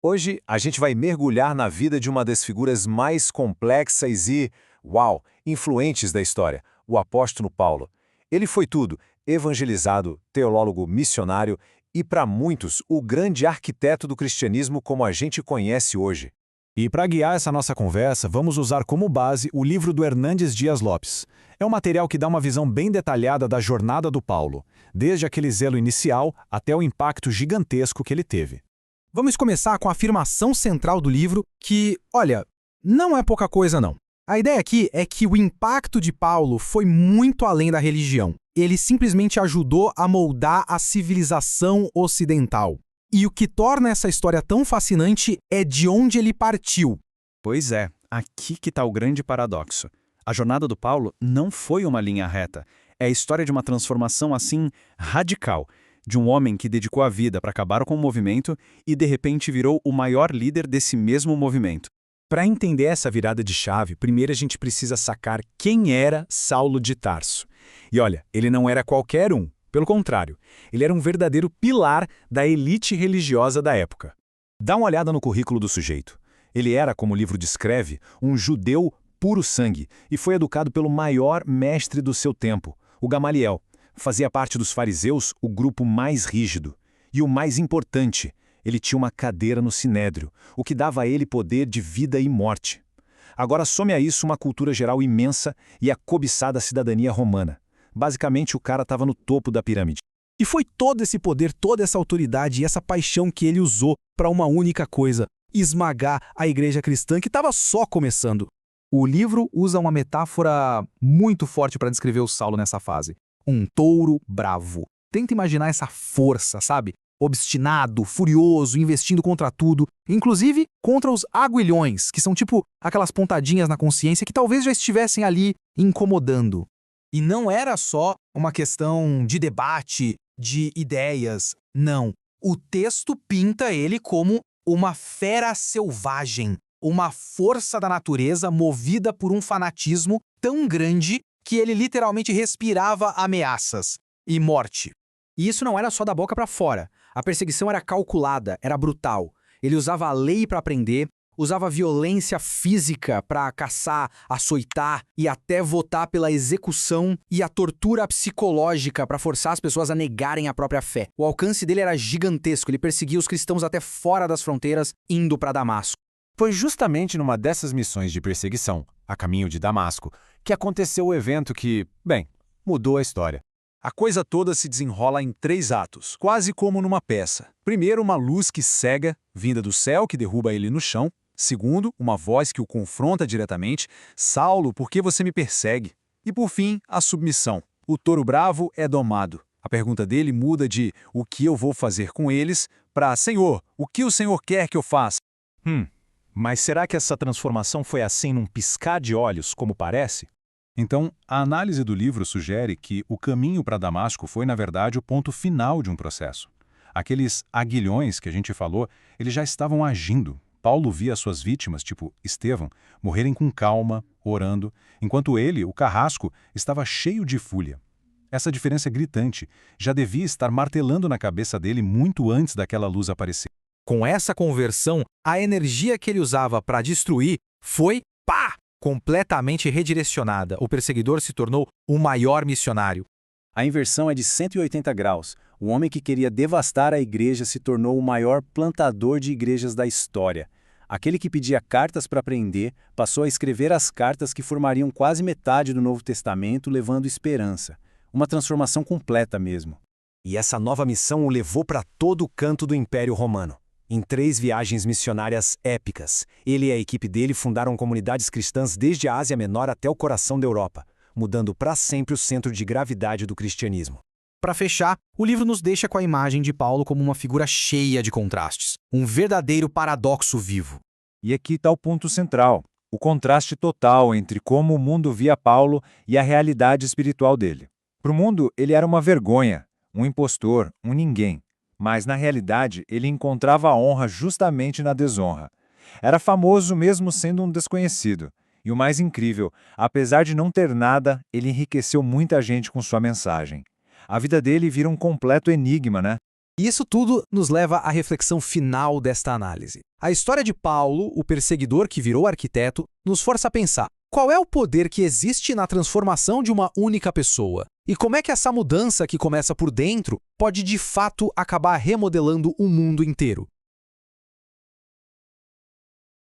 Hoje a gente vai mergulhar na vida de uma das figuras mais complexas e, uau, influentes da história, o apóstolo Paulo. Ele foi tudo: evangelizado, teólogo missionário e, para muitos, o grande arquiteto do cristianismo como a gente conhece hoje. E para guiar essa nossa conversa, vamos usar como base o livro do Hernandes Dias Lopes. É um material que dá uma visão bem detalhada da jornada do Paulo, desde aquele zelo inicial até o impacto gigantesco que ele teve. Vamos começar com a afirmação central do livro que, olha, não é pouca coisa não. A ideia aqui é que o impacto de Paulo foi muito além da religião. Ele simplesmente ajudou a moldar a civilização ocidental. E o que torna essa história tão fascinante é de onde ele partiu. Pois é, aqui que está o grande paradoxo. A jornada do Paulo não foi uma linha reta. É a história de uma transformação assim radical, de um homem que dedicou a vida para acabar com o movimento e de repente virou o maior líder desse mesmo movimento. Para entender essa virada de chave, primeiro a gente precisa sacar quem era Saulo de Tarso. E olha, ele não era qualquer um. Pelo contrário, ele era um verdadeiro pilar da elite religiosa da época. Dá uma olhada no currículo do sujeito. Ele era, como o livro descreve, um judeu puro sangue e foi educado pelo maior mestre do seu tempo, o Gamaliel. Fazia parte dos fariseus, o grupo mais rígido. E o mais importante, ele tinha uma cadeira no Sinédrio, o que dava a ele poder de vida e morte. Agora some a isso uma cultura geral imensa e a cobiçada cidadania romana. Basicamente, o cara estava no topo da pirâmide. E foi todo esse poder, toda essa autoridade e essa paixão que ele usou para uma única coisa: esmagar a igreja cristã que estava só começando. O livro usa uma metáfora muito forte para descrever o Saulo nessa fase. Um touro bravo. Tenta imaginar essa força, sabe? Obstinado, furioso, investindo contra tudo, inclusive contra os aguilhões, que são tipo aquelas pontadinhas na consciência que talvez já estivessem ali incomodando. E não era só uma questão de debate, de ideias, não. O texto pinta ele como uma fera selvagem, uma força da natureza movida por um fanatismo tão grande que ele literalmente respirava ameaças e morte. E isso não era só da boca para fora. A perseguição era calculada, era brutal. Ele usava a lei para prender, usava a violência física para caçar, açoitar e até votar pela execução e a tortura psicológica para forçar as pessoas a negarem a própria fé. O alcance dele era gigantesco, ele perseguia os cristãos até fora das fronteiras, indo para Damasco. Foi justamente numa dessas missões de perseguição, a caminho de Damasco, que aconteceu o evento que, bem, mudou a história. A coisa toda se desenrola em 3 atos, quase como numa peça. Primeiro, uma luz que cega, vinda do céu, que derruba ele no chão. Segundo, uma voz que o confronta diretamente: Saulo, por que você me persegue? E por fim, a submissão. O touro bravo é domado. A pergunta dele muda de o que eu vou fazer com eles para Senhor, o que o Senhor quer que eu faça? Mas será que essa transformação foi assim num piscar de olhos, como parece? Então, a análise do livro sugere que o caminho para Damasco foi, na verdade, o ponto final de um processo. Aqueles aguilhões que a gente falou, eles já estavam agindo. Paulo via suas vítimas, tipo Estevão, morrerem com calma, orando, enquanto ele, o carrasco, estava cheio de fúria. Essa diferença é gritante, já devia estar martelando na cabeça dele muito antes daquela luz aparecer. Com essa conversão, a energia que ele usava para destruir foi, pá, completamente redirecionada. O perseguidor se tornou o maior missionário. A inversão é de 180 graus. O homem que queria devastar a igreja se tornou o maior plantador de igrejas da história. Aquele que pedia cartas para prender passou a escrever as cartas que formariam quase metade do Novo Testamento, levando esperança. Uma transformação completa mesmo. E essa nova missão o levou para todo o canto do Império Romano. Em 3 viagens missionárias épicas, ele e a equipe dele fundaram comunidades cristãs desde a Ásia Menor até o coração da Europa, mudando para sempre o centro de gravidade do cristianismo. Para fechar, o livro nos deixa com a imagem de Paulo como uma figura cheia de contrastes, um verdadeiro paradoxo vivo. E aqui está o ponto central, o contraste total entre como o mundo via Paulo e a realidade espiritual dele. Para o mundo, ele era uma vergonha, um impostor, um ninguém. Mas, na realidade, ele encontrava a honra justamente na desonra. Era famoso mesmo sendo um desconhecido. E o mais incrível, apesar de não ter nada, ele enriqueceu muita gente com sua mensagem. A vida dele vira um completo enigma, né? E isso tudo nos leva à reflexão final desta análise. A história de Paulo, o perseguidor que virou arquiteto, nos força a pensar: qual é o poder que existe na transformação de uma única pessoa? E como é que essa mudança que começa por dentro pode de fato acabar remodelando o mundo inteiro?